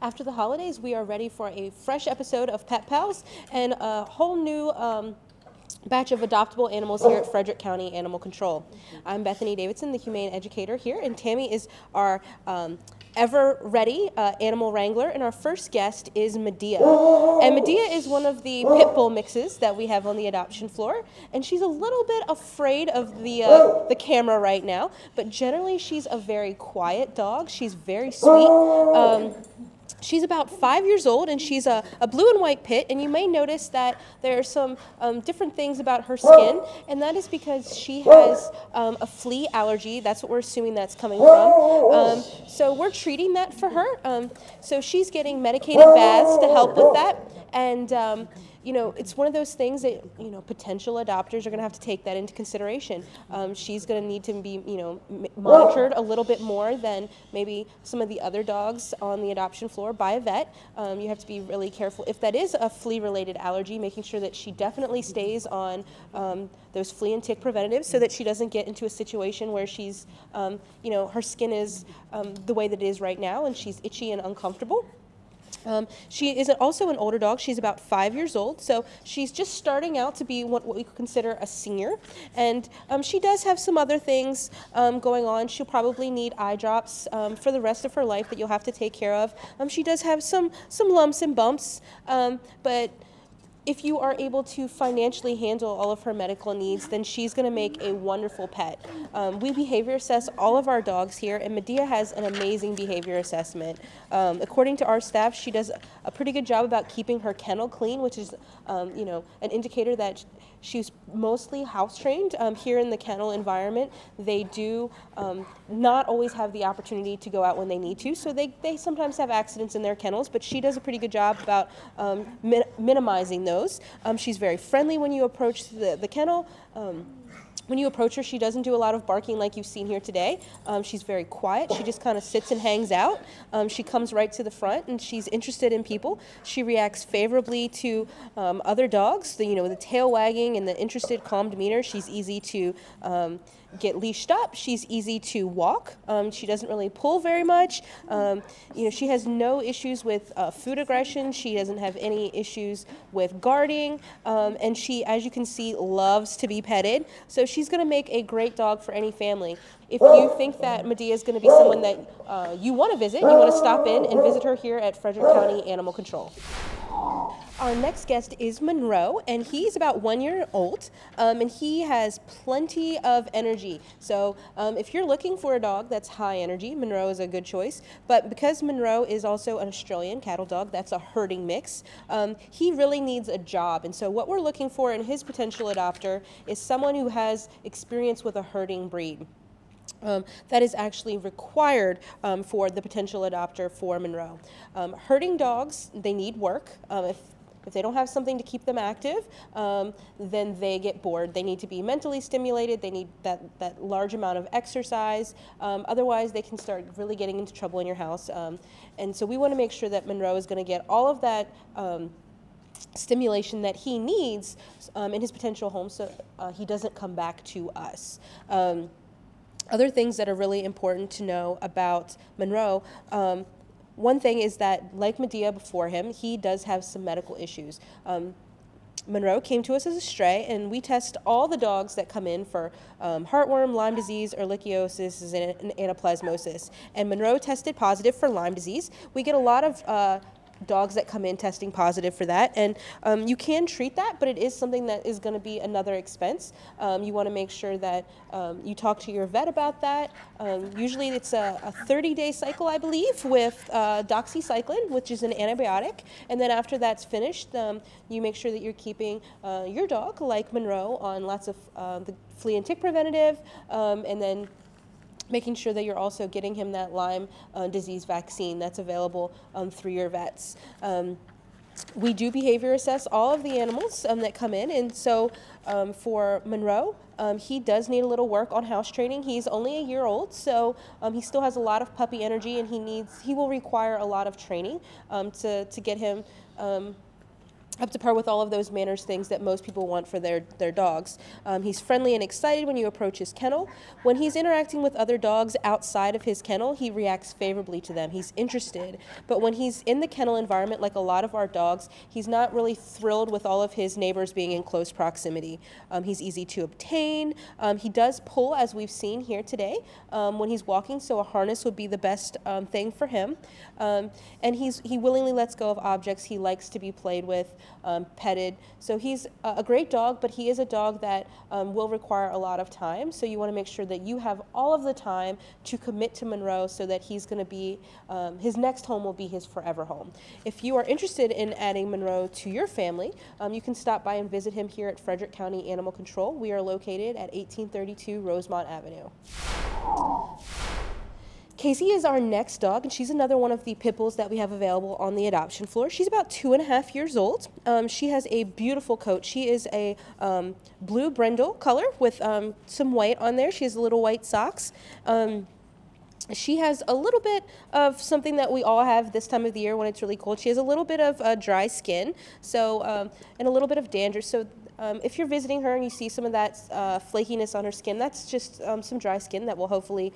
After the holidays, we are ready for a fresh episode of Pet Pals and a whole new batch of adoptable animals here at Frederick County Animal Control. I'm Bethany Davidson, the humane educator here, and Tammy is our ever-ready animal wrangler, and our first guest is Medea. And Medea is one of the pit bull mixes that we have on the adoption floor, and she's a little bit afraid of the camera right now, but generally she's a very quiet dog. She's very sweet. She's about 5 years old, and she's a blue and white pit, and you may notice that there are some different things about her skin, and that is because she has a flea allergy. That's what we're assuming that's coming from. So we're treating that for her. So she's getting medicated baths to help with that, and you know, it's one of those things that, you know, potential adopters are going to have to take that into consideration. She's going to need to be, you know, monitored a little bit more than maybe some of the other dogs on the adoption floor by a vet. You have to be really careful. If that is a flea-related allergy, making sure that she definitely stays on those flea and tick preventatives so that she doesn't get into a situation where she's, you know, her skin is the way that it is right now and she's itchy and uncomfortable. She is also an older dog. She's about 5 years old, so she's just starting out to be what we could consider a senior. And she does have some other things going on. She'll probably need eye drops for the rest of her life that you'll have to take care of. She does have some lumps and bumps, but if you are able to financially handle all of her medical needs, then she's going to make a wonderful pet. We behavior assess all of our dogs here, and Medea has an amazing behavior assessment. According to our staff, she does a pretty good job about keeping her kennel clean, which is, you know, an indicator that she's mostly house trained. Here in the kennel environment, they do not always have the opportunity to go out when they need to, so they sometimes have accidents in their kennels, but she does a pretty good job about minimizing those. She's very friendly when you approach the kennel. When you approach her, she doesn't do a lot of barking like you've seen here today. She's very quiet. She just kind of sits and hangs out. She comes right to the front, and she's interested in people. She reacts favorably to other dogs. You know, the tail wagging and the interested, calm demeanor. She's easy to get leashed up. She's easy to walk. She doesn't really pull very much. You know, she has no issues with food aggression. She doesn't have any issues with guarding, and she, as you can see, loves to be petted. So she's going to make a great dog for any family. If you think that Medea is going to be someone that you want to visit, you want to stop in and visit her here at Frederick County Animal Control. Our next guest is Monroe, and he's about 1 year old, and he has plenty of energy. So if you're looking for a dog that's high energy, Monroe is a good choice. But because Monroe is also an Australian cattle dog, that's a herding mix, he really needs a job. And so what we're looking for in his potential adopter is someone who has experience with a herding breed. That is actually required for the potential adopter for Monroe. Herding dogs, they need work. If they don't have something to keep them active, then they get bored. They need to be mentally stimulated. They need that large amount of exercise. Otherwise, they can start really getting into trouble in your house. And so we want to make sure that Monroe is going to get all of that stimulation that he needs in his potential home so he doesn't come back to us. Other things that are really important to know about Monroe, one thing is that, like Medea before him, he does have some medical issues. Monroe came to us as a stray, and we test all the dogs that come in for heartworm, Lyme disease, ehrlichiosis, and anaplasmosis. And Monroe tested positive for Lyme disease. We get a lot of dogs that come in testing positive for that, and you can treat that, but it is something that is going to be another expense. You want to make sure that you talk to your vet about that. Usually it's a 30-day cycle, I believe, with doxycycline, which is an antibiotic, and then after that's finished, you make sure that you're keeping your dog, like Monroe, on lots of the flea and tick preventative, and then making sure that you're also getting him that Lyme disease vaccine that's available through your vets. We do behavior assess all of the animals that come in, and so for Monroe, he does need a little work on house training. He's only 1 year old, so he still has a lot of puppy energy, and he will require a lot of training to get him up to par with all of those manners things that most people want for their dogs. He's friendly and excited when you approach his kennel. When he's interacting with other dogs outside of his kennel, he reacts favorably to them. He's interested. But when he's in the kennel environment, like a lot of our dogs, he's not really thrilled with all of his neighbors being in close proximity. He's easy to obtain. He does pull, as we've seen here today, when he's walking, so a harness would be the best thing for him. And he willingly lets go of objects. He likes to be played with, petted. So he's a great dog, but he is a dog that will require a lot of time. So you want to make sure that you have all of the time to commit to Monroe so that he's going to be, his next home will be his forever home. If you are interested in adding Monroe to your family, you can stop by and visit him here at Frederick County Animal Control. We are located at 1832 Rosemont Avenue. Casey is our next dog, and she's another one of the pit bulls that we have available on the adoption floor. She's about 2.5 years old. She has a beautiful coat. She is a blue brindle color with some white on there. She has little white socks. She has a little bit of something that we all have this time of the year when it's really cold. She has a little bit of dry skin, so and a little bit of dandruff. So if you're visiting her and you see some of that flakiness on her skin, that's just some dry skin that will hopefully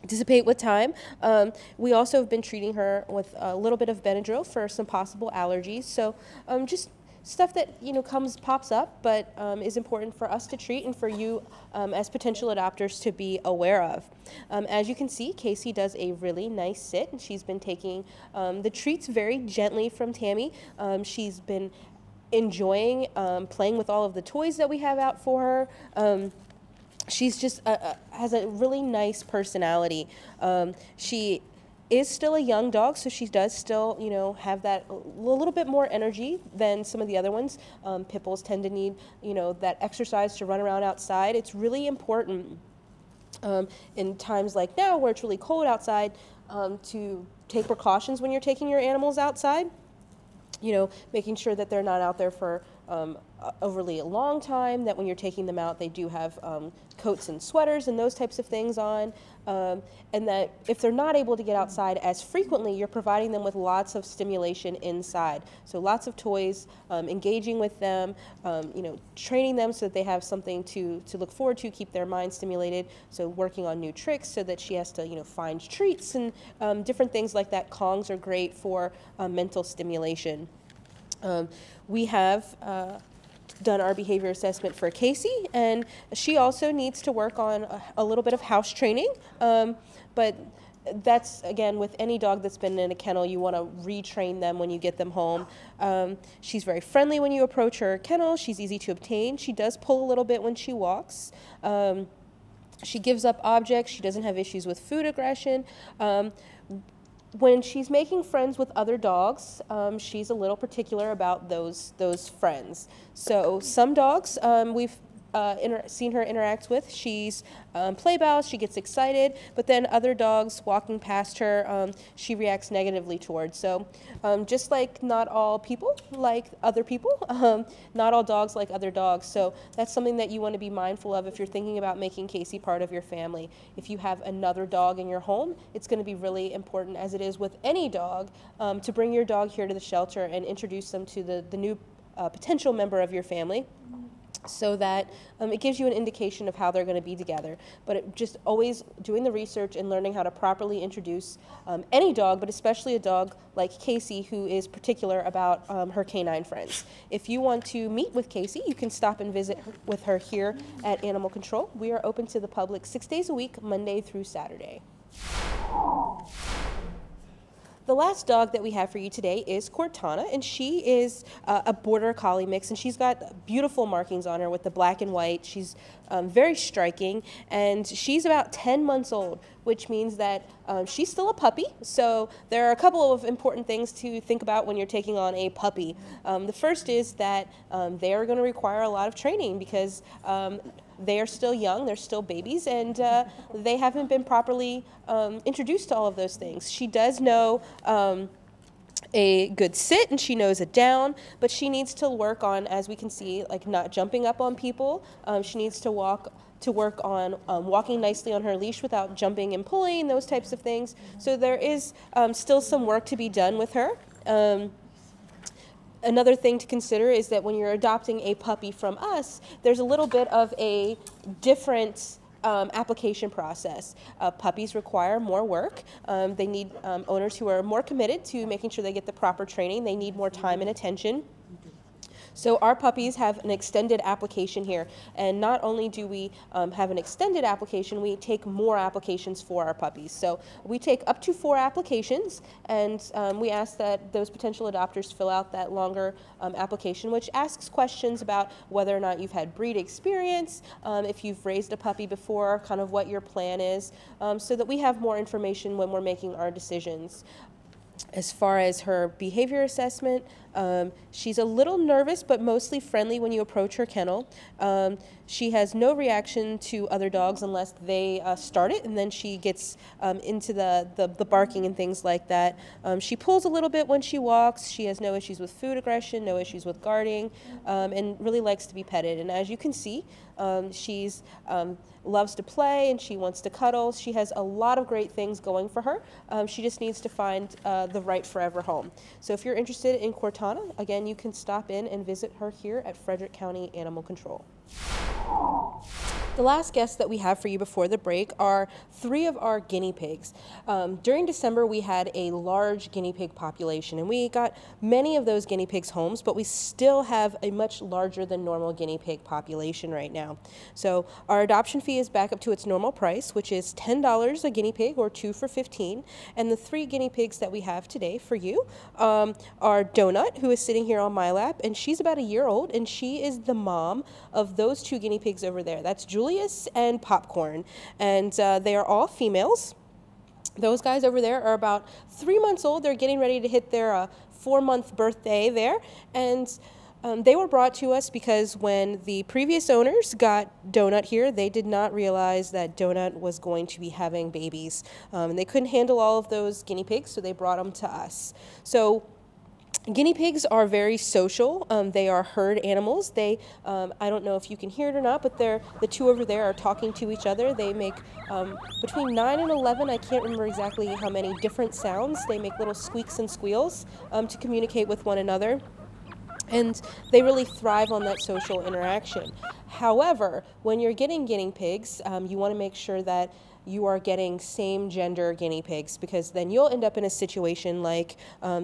dissipate with time. We also have been treating her with a little bit of Benadryl for some possible allergies. So just stuff that pops up, but is important for us to treat and for you as potential adopters to be aware of. As you can see, Casey does a really nice sit, and she's been taking the treats very gently from Tammy. She's been enjoying playing with all of the toys that we have out for her. She's just has a really nice personality. She is still a young dog, so she does still, have that a little bit more energy than some of the other ones. Pit bulls tend to need, that exercise to run around outside. It's really important in times like now where it's really cold outside to take precautions when you're taking your animals outside. Making sure that they're not out there for overly a long time, that when you're taking them out, they do have coats and sweaters and those types of things on, and that if they're not able to get outside as frequently, you're providing them with lots of stimulation inside. So lots of toys, engaging with them, training them so that they have something to look forward to, keep their mind stimulated. So working on new tricks so that she has to, find treats and different things like that. Kongs are great for mental stimulation. We have done our behavior assessment for Casey, and she also needs to work on a little bit of house training, but that's, again, with any dog that's been in a kennel, you want to retrain them when you get them home. She's very friendly when you approach her kennel. She's easy to obtain. She does pull a little bit when she walks. She gives up objects. She doesn't have issues with food aggression. When she's making friends with other dogs, she's a little particular about those friends. So some dogs we've seen her interact with, she's play bows, she gets excited, but then other dogs walking past her, she reacts negatively towards. So just like not all people like other people, not all dogs like other dogs. So that's something that you want to be mindful of if you're thinking about making Casey part of your family. If you have another dog in your home, it's going to be really important, as it is with any dog, to bring your dog here to the shelter and introduce them to the new potential member of your family, so that it gives you an indication of how they're going to be together. But just always doing the research and learning how to properly introduce any dog, but especially a dog like Casey, who is particular about her canine friends. If you want to meet with Casey, you can stop and visit with her here at Animal Control. We are open to the public 6 days a week, Monday through Saturday. The last dog that we have for you today is Cortana, and she is a border collie mix, and she's got beautiful markings on her with the black and white. She's very striking, and she's about 10 months old, which means that she's still a puppy. So there are a couple of important things to think about when you're taking on a puppy. The first is that they are going to require a lot of training because they are still young, they're still babies, and they haven't been properly introduced to all of those things. She does know a good sit, and she knows a down, but she needs to work on, as we can see, like not jumping up on people. She needs to work on walking nicely on her leash without jumping and pulling, those types of things. So there is still some work to be done with her. Another thing to consider is that when you're adopting a puppy from us, there's a little bit of a different application process. Puppies require more work. They need owners who are more committed to making sure they get the proper training. They need more time and attention. So our puppies have an extended application here, and not only do we have an extended application, we take more applications for our puppies. So we take up to 4 applications, and we ask that those potential adopters fill out that longer application, which asks questions about whether or not you've had breed experience, if you've raised a puppy before, kind of what your plan is, so that we have more information when we're making our decisions. As far as her behavior assessment, she's a little nervous but mostly friendly when you approach her kennel. She has no reaction to other dogs unless they start it, and then she gets into the barking and things like that. She pulls a little bit when she walks. She has no issues with food aggression, no issues with guarding, and really likes to be petted. And as you can see, she's loves to play and she wants to cuddle. She has a lot of great things going for her. She just needs to find the right forever home. So if you're interested in Cortana, again, you can stop in and visit her here at Frederick County Animal Control. The last guests that we have for you before the break are 3 of our guinea pigs. During December, we had a large guinea pig population, and we got many of those guinea pigs homes, but we still have a much larger than normal guinea pig population right now. So our adoption fee is back up to its normal price, which is $10 a guinea pig, or 2 for $15. And the 3 guinea pigs that we have today for you are Donut, who is sitting here on my lap, and she's about a year old, and she is the mom of those 2 guinea pigs over there. That's Julius and Popcorn, and they are all females. Those guys over there are about 3 months old. They're getting ready to hit their 4-month birthday there, and they were brought to us because when the previous owners got Donut here, they did not realize that Donut was going to be having babies, and they couldn't handle all of those guinea pigs, so they brought them to us. So guinea pigs are very social. They are herd animals. They, I don't know if you can hear it or not, but the 2 over there are talking to each other. They make between 9 and 11, I can't remember exactly how many different sounds. They make little squeaks and squeals to communicate with one another. And they really thrive on that social interaction. However, when you're getting guinea pigs, you want to make sure that you are getting same gender guinea pigs, because then you'll end up in a situation like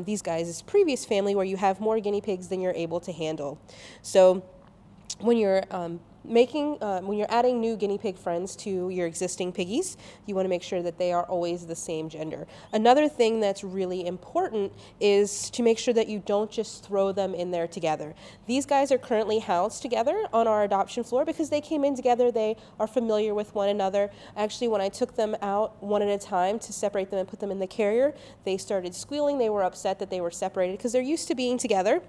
these guys' previous family where you have more guinea pigs than you're able to handle. So when you're when you're adding new guinea pig friends to your existing piggies, you want to make sure that they are always the same gender. Another thing that's really important is to make sure that you don't just throw them in there together. These guys are currently housed together on our adoption floor because they came in together. They are familiar with one another. Actually, when I took them out one at a time to separate them and put them in the carrier, they started squealing. They were upset that they were separated because they're used to being together.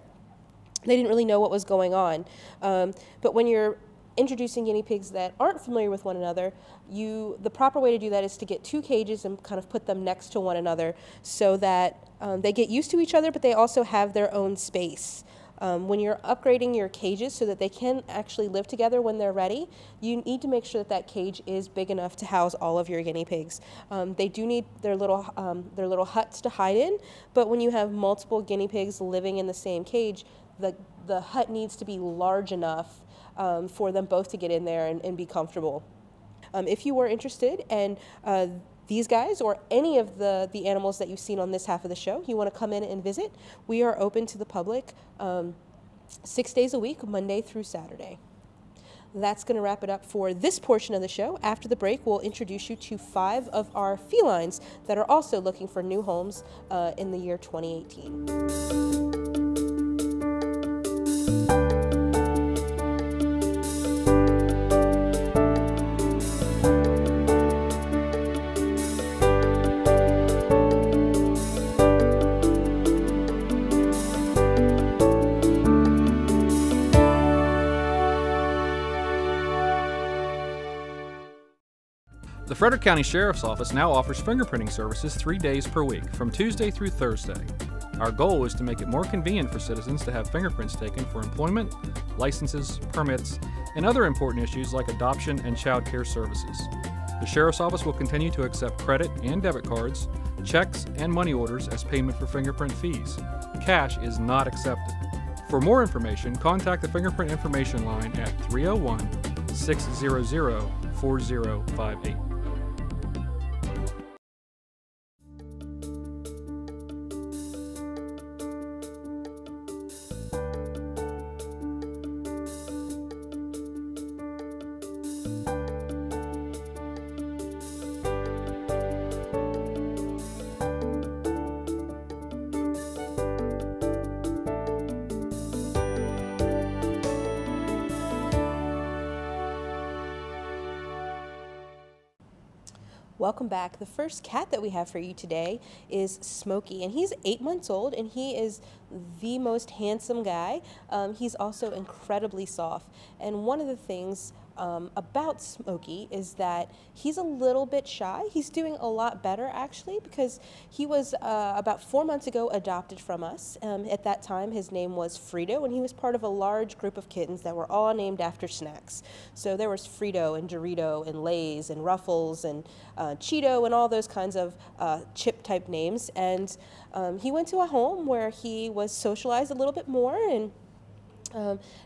They didn't really know what was going on. But when you're introducing guinea pigs that aren't familiar with one another, the proper way to do that is to get 2 cages and kind of put them next to one another so that they get used to each other, but they also have their own space. When you're upgrading your cages so that they can actually live together when they're ready, you need to make sure that that cage is big enough to house all of your guinea pigs. They do need their little huts to hide in, but when you have multiple guinea pigs living in the same cage, the hut needs to be large enough for them both to get in there and be comfortable. If you were interested in these guys or any of the animals that you've seen on this half of the show, you want to come in and visit, we are open to the public 6 days a week, Monday through Saturday. That's going to wrap it up for this portion of the show. After the break, we'll introduce you to 5 of our felines that are also looking for new homes in the year 2018. The Frederick County Sheriff's Office now offers fingerprinting services 3 days per week, from Tuesday through Thursday. Our goal is to make it more convenient for citizens to have fingerprints taken for employment, licenses, permits, and other important issues like adoption and child care services. The Sheriff's Office will continue to accept credit and debit cards, checks, and money orders as payment for fingerprint fees. Cash is not accepted. For more information, contact the Fingerprint Information Line at 301-600-4058. Welcome back. The first cat that we have for you today is Smokey, and he's 8 months old, and he is the most handsome guy. He's also incredibly soft, and one of the things about Smokey is that he's a little bit shy. He's doing a lot better, actually, because he was about 4 months ago adopted from us. At that time, his name was Frito, and he was part of a large group of kittens that were all named after snacks. So there was Frito and Dorito and Lay's and Ruffles and Cheeto and all those kinds of chip-type names. And he went to a home where he was socialized a little bit more, and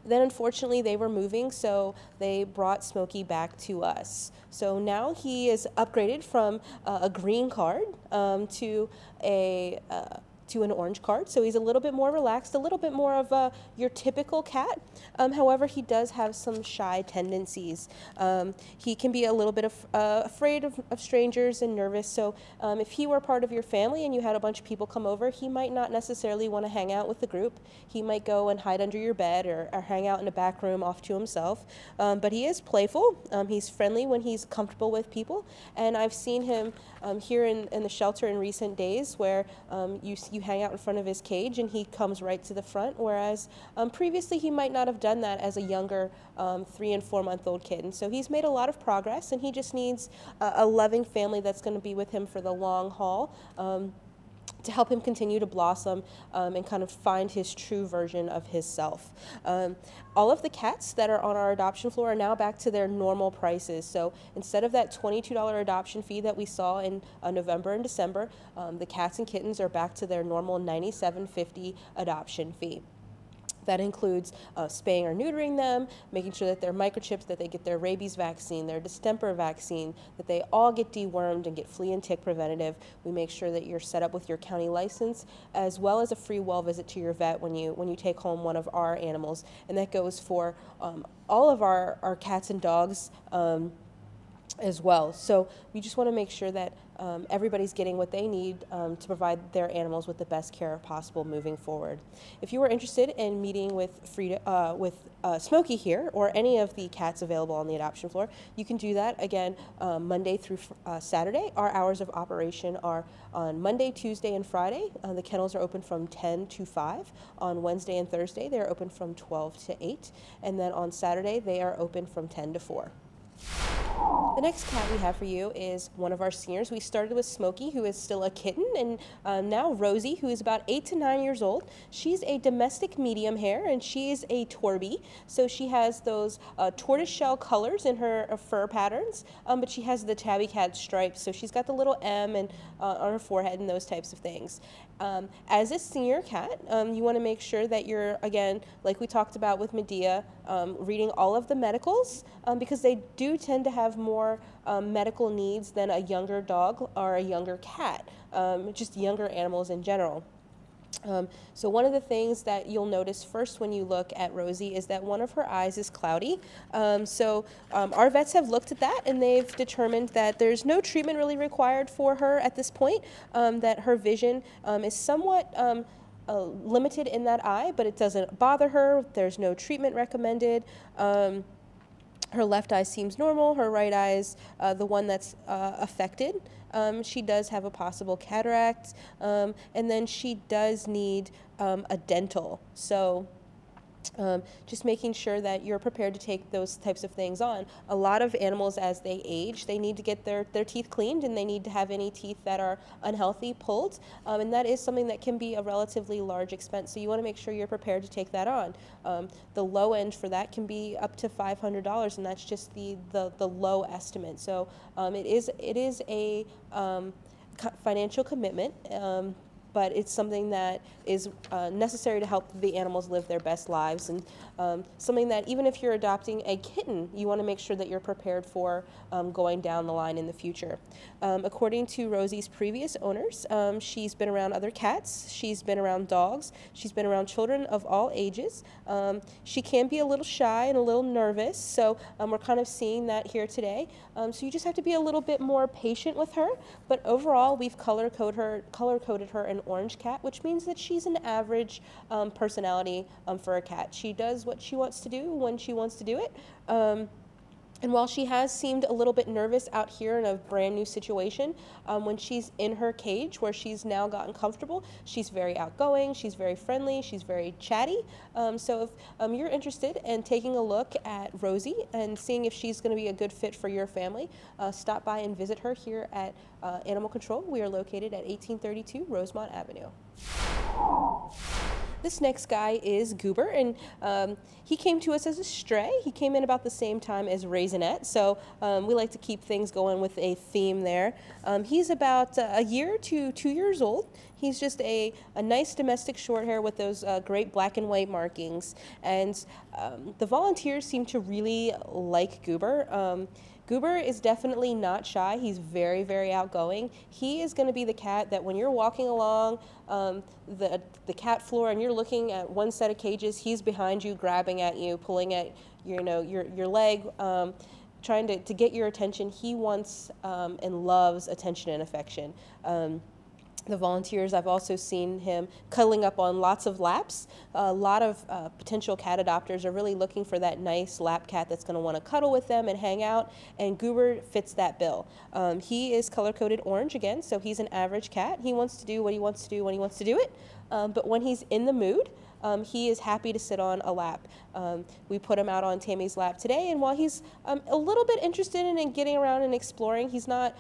then unfortunately they were moving, so they brought Smokey back to us. So now he is upgraded from a green card to an orange card, so he's a little bit more relaxed, a little bit more of your typical cat. However, he does have some shy tendencies. He can be a little bit afraid of strangers and nervous, so if he were part of your family and you had a bunch of people come over, he might not necessarily want to hang out with the group. He might go and hide under your bed or hang out in a back room off to himself, but he is playful. He's friendly when he's comfortable with people, and I've seen him here in the shelter in recent days where you hang out in front of his cage and he comes right to the front, whereas previously he might not have done that as a younger 3 and 4 month old kid. And so he's made a lot of progress, and he just needs a loving family that's going to be with him for the long haul, to help him continue to blossom and kind of find his true version of his self. All of the cats that are on our adoption floor are now back to their normal prices. So instead of that $22 adoption fee that we saw in November and December, the cats and kittens are back to their normal $97.50 adoption fee. That includes spaying or neutering them, making sure that they're microchipped, that they get their rabies vaccine, their distemper vaccine, that they all get dewormed and get flea and tick preventative. We make sure that you're set up with your county license, as well as a free well visit to your vet when you take home one of our animals. And that goes for all of our cats and dogs as well. So we just want to make sure that everybody's getting what they need to provide their animals with the best care possible moving forward. If you are interested in meeting with Smokey here, or any of the cats available on the adoption floor, you can do that again Monday through Saturday. Our hours of operation are on Monday, Tuesday, and Friday. The kennels are open from 10 to 5. On Wednesday and Thursday, they are open from 12 to 8. And then on Saturday, they are open from 10 to 4. The next cat we have for you is one of our seniors. We started with Smokey, who is still a kitten, and now Rosie, who is about 8 to 9 years old. She's a domestic medium hair, and she is a Torby. So she has those tortoiseshell colors in her fur patterns, but she has the tabby cat stripes. So she's got the little M and on her forehead and those types of things. As a senior cat, you want to make sure that you're, again, like we talked about with Medea, reading all of the medicals, because they do tend to have more medical needs than a younger dog or a younger cat, just younger animals in general. So one of the things that you'll notice first when you look at Rosie is that one of her eyes is cloudy. Our vets have looked at that, and they've determined that there's no treatment really required for her at this point, that her vision is somewhat limited in that eye, but it doesn't bother her. There's no treatment recommended. Her left eye seems normal. Her right eye is the one that's affected. She does have a possible cataract, and then she does need a dental. So just making sure that you're prepared to take those types of things on. A lot of animals, as they age, they need to get their teeth cleaned, and they need to have any teeth that are unhealthy pulled, and that is something that can be a relatively large expense, so you want to make sure you're prepared to take that on. The low end for that can be up to $500, and that's just the low estimate. So it is a financial commitment. but it's something that is necessary to help the animals live their best lives, and something that even if you're adopting a kitten, you want to make sure that you're prepared for going down the line in the future. According to Rosie's previous owners, she's been around other cats, she's been around dogs, she's been around children of all ages. She can be a little shy and a little nervous, so we're kind of seeing that here today. So you just have to be a little bit more patient with her, but overall we've color-coded her an orange cat, which means that she's an average personality for a cat. She does what she wants to do when she wants to do it. And while she has seemed a little bit nervous out here in a brand new situation, when she's in her cage where she's now gotten comfortable, she's very outgoing, she's very friendly, she's very chatty. So if you're interested in taking a look at Rosie and seeing if she's going to be a good fit for your family, stop by and visit her here at Animal Control. We are located at 1832 Rosemont Avenue. This next guy is Goober, and he came to us as a stray. He came in about the same time as Raisinette, so we like to keep things going with a theme there. He's about a year to 2 years old. He's just a nice domestic short hair with those great black and white markings, and the volunteers seem to really like Goober. Goober is definitely not shy. He's very, very outgoing. He is going to be the cat that when you're walking along the cat floor and you're looking at one set of cages, he's behind you, grabbing at you, pulling at your leg, trying to get your attention. He wants and loves attention and affection. The volunteers, I've also seen him cuddling up on lots of laps. A lot of potential cat adopters are really looking for that nice lap cat that's going to want to cuddle with them and hang out, and Goober fits that bill. He is color-coded orange again, so he's an average cat. He wants to do what he wants to do when he wants to do it, but when he's in the mood, he is happy to sit on a lap. We put him out on Tammy's lap today, and while he's a little bit interested in getting around and exploring, he's not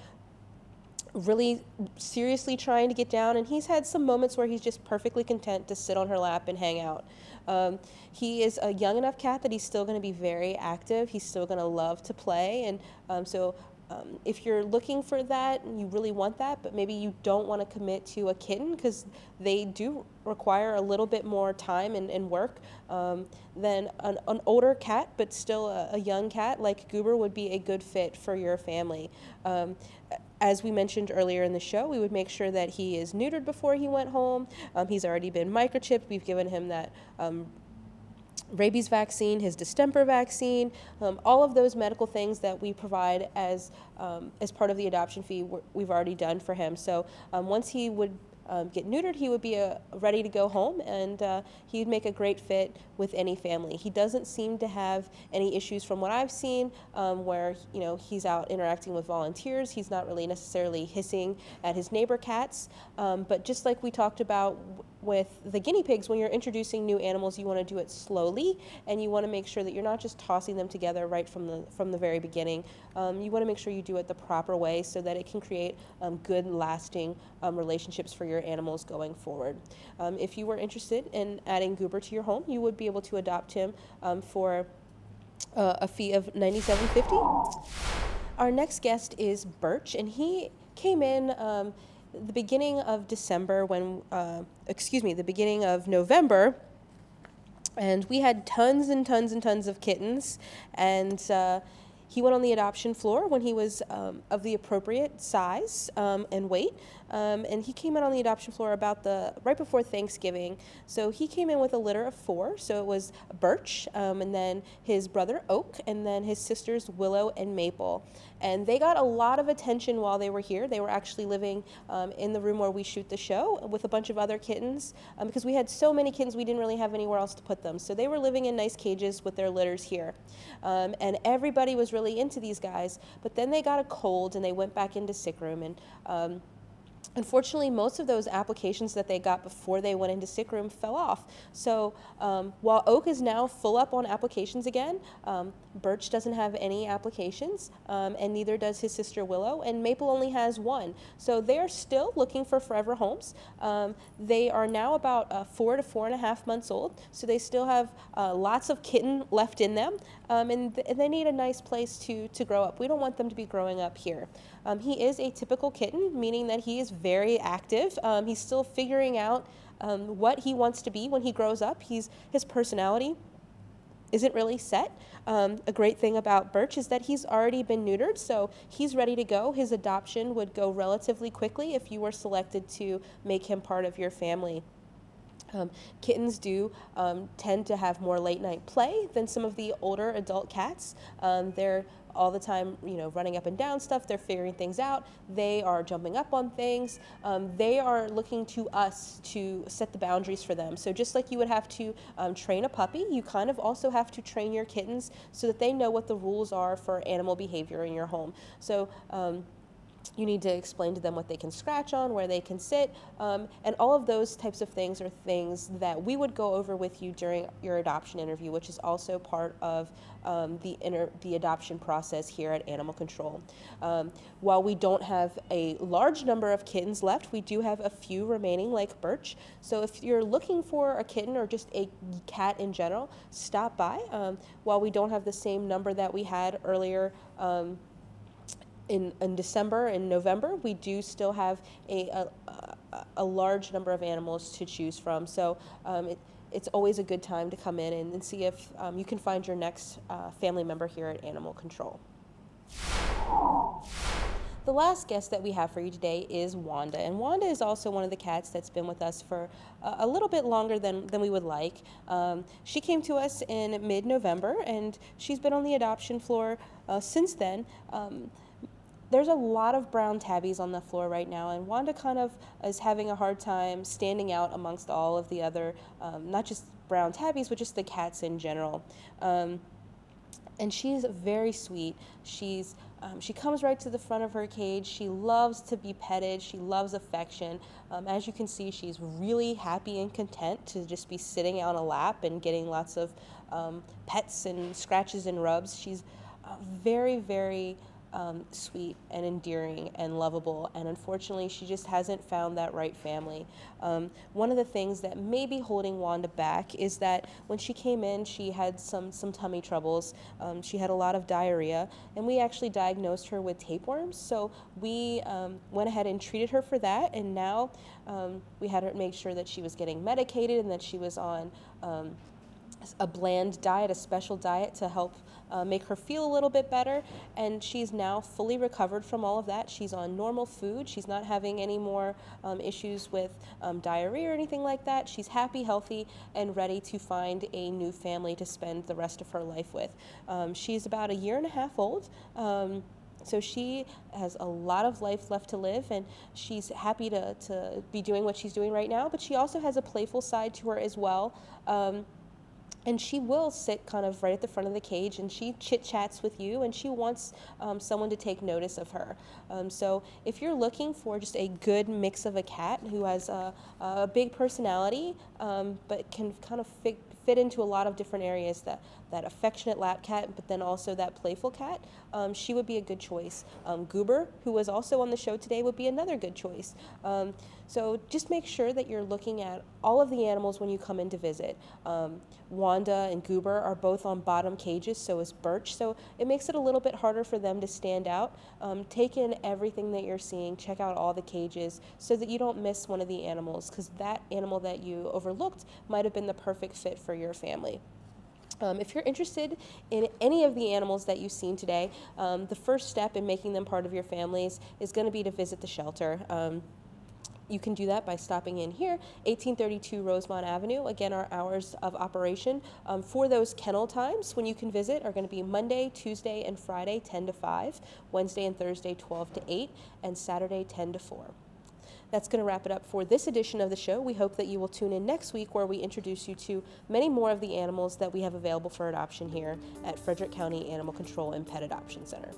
really seriously trying to get down, and he's had some moments where he's just perfectly content to sit on her lap and hang out. He is a young enough cat that he's still going to be very active. He's still going to love to play, and so if you're looking for that and you really want that, but maybe you don't want to commit to a kitten because they do require a little bit more time and work, then an older cat but still a young cat like Goober would be a good fit for your family. As we mentioned earlier in the show, we would make sure that he is neutered before he went home. He's already been microchipped. We've given him that rabies vaccine, his distemper vaccine, all of those medical things that we provide as part of the adoption fee, we've already done for him. So once he would get neutered, he would be ready to go home, and he'd make a great fit with any family. He doesn't seem to have any issues from what I've seen where he's out interacting with volunteers. He's not really necessarily hissing at his neighbor cats, but just like we talked about with the guinea pigs, when you're introducing new animals, you want to do it slowly, and you want to make sure that you're not just tossing them together right from the very beginning. You want to make sure you do it the proper way so that it can create good, lasting relationships for your animals going forward. If you were interested in adding Goober to your home, you would be able to adopt him for a fee of $97.50. Our next guest is Birch, and he came in the beginning of December the beginning of November, and we had tons and tons and tons of kittens, and he went on the adoption floor when he was of the appropriate size and weight, and he came in on the adoption floor right before Thanksgiving. So he came in with a litter of 4. So it was Birch, and then his brother Oak, and then his sisters Willow and Maple. And they got a lot of attention while they were here. They were actually living in the room where we shoot the show with a bunch of other kittens because we had so many kittens we didn't really have anywhere else to put them. So they were living in nice cages with their litters here. And everybody was really into these guys, but then they got a cold and they went back into sick room, and unfortunately, most of those applications that they got before they went into sick room fell off. So while Oak is now full up on applications again, Birch doesn't have any applications, and neither does his sister Willow, and Maple only has 1. So they're still looking for forever homes. They are now about 4 to 4.5 months old, so they still have lots of kitten left in them, and they need a nice place to grow up. We don't want them to be growing up here. He is a typical kitten, meaning that he is very active. He's still figuring out what he wants to be when he grows up. His personality isn't really set. A great thing about Birch is that he's already been neutered, so he's ready to go. His adoption would go relatively quickly if you were selected to make him part of your family. Kittens do tend to have more late night play than some of the older adult cats. They're all the time, running up and down stuff. They're figuring things out. They are jumping up on things. They are looking to us to set the boundaries for them. So just like you would have to train a puppy, you kind of also have to train your kittens so that they know what the rules are for animal behavior in your home. So you need to explain to them what they can scratch on, where they can sit, and all of those types of things are things that we would go over with you during your adoption interview, which is also part of the adoption process here at Animal Control. While we don't have a large number of kittens left, we do have a few remaining like Birch. So if you're looking for a kitten or just a cat in general, stop by. While we don't have the same number that we had earlier in December and November, we do still have a large number of animals to choose from. So it's always a good time to come in and see if you can find your next family member here at Animal Control. The last guest that we have for you today is Wanda, and Wanda is also one of the cats that's been with us for a little bit longer than we would like. She came to us in mid-November, and she's been on the adoption floor since then. There's a lot of brown tabbies on the floor right now, and Wanda kind of is having a hard time standing out amongst all of the other, not just brown tabbies, but just the cats in general. And she's very sweet. She comes right to the front of her cage. She loves to be petted. She loves affection. As you can see, she's really happy and content to just be sitting on a lap and getting lots of pets and scratches and rubs. She's very, very sweet and endearing and lovable, and unfortunately she just hasn't found that right family. One of the things that may be holding Wanda back is that when she came in, she had some tummy troubles. She had a lot of diarrhea, and we actually diagnosed her with tapeworms, so we went ahead and treated her for that, and now we had her make sure that she was getting medicated and that she was on a bland diet, a special diet to help make her feel a little bit better, and she's now fully recovered from all of that. She's on normal food. She's not having any more issues with diarrhea or anything like that. She's happy, healthy, and ready to find a new family to spend the rest of her life with. She's about 1.5 years old. So she has a lot of life left to live, and she's happy to be doing what she's doing right now, but she also has a playful side to her as well. And she will sit kind of right at the front of the cage, and she chit-chats with you, and she wants someone to take notice of her. So if you're looking for just a good mix of a cat who has a big personality, but can kind of fit into a lot of different areas, that affectionate lap cat, but then also that playful cat, she would be a good choice. Goober, who was also on the show today, would be another good choice. So just make sure that you're looking at all of the animals when you come in to visit. Wanda and Goober are both on bottom cages, so is Birch, so it makes it a little bit harder for them to stand out. Take in everything that you're seeing, check out all the cages so that you don't miss one of the animals, because that animal that you overlooked might have been the perfect fit for your family. If you're interested in any of the animals that you've seen today, the first step in making them part of your families is going to be to visit the shelter. You can do that by stopping in here, 1832 Rosemont Avenue. Again, our hours of operation for those kennel times when you can visit are going to be Monday, Tuesday, and Friday, 10 to 5, Wednesday and Thursday, 12 to 8, and Saturday, 10 to 4. That's going to wrap it up for this edition of the show. We hope that you will tune in next week, where we introduce you to many more of the animals that we have available for adoption here at Frederick County Animal Control and Pet Adoption Center.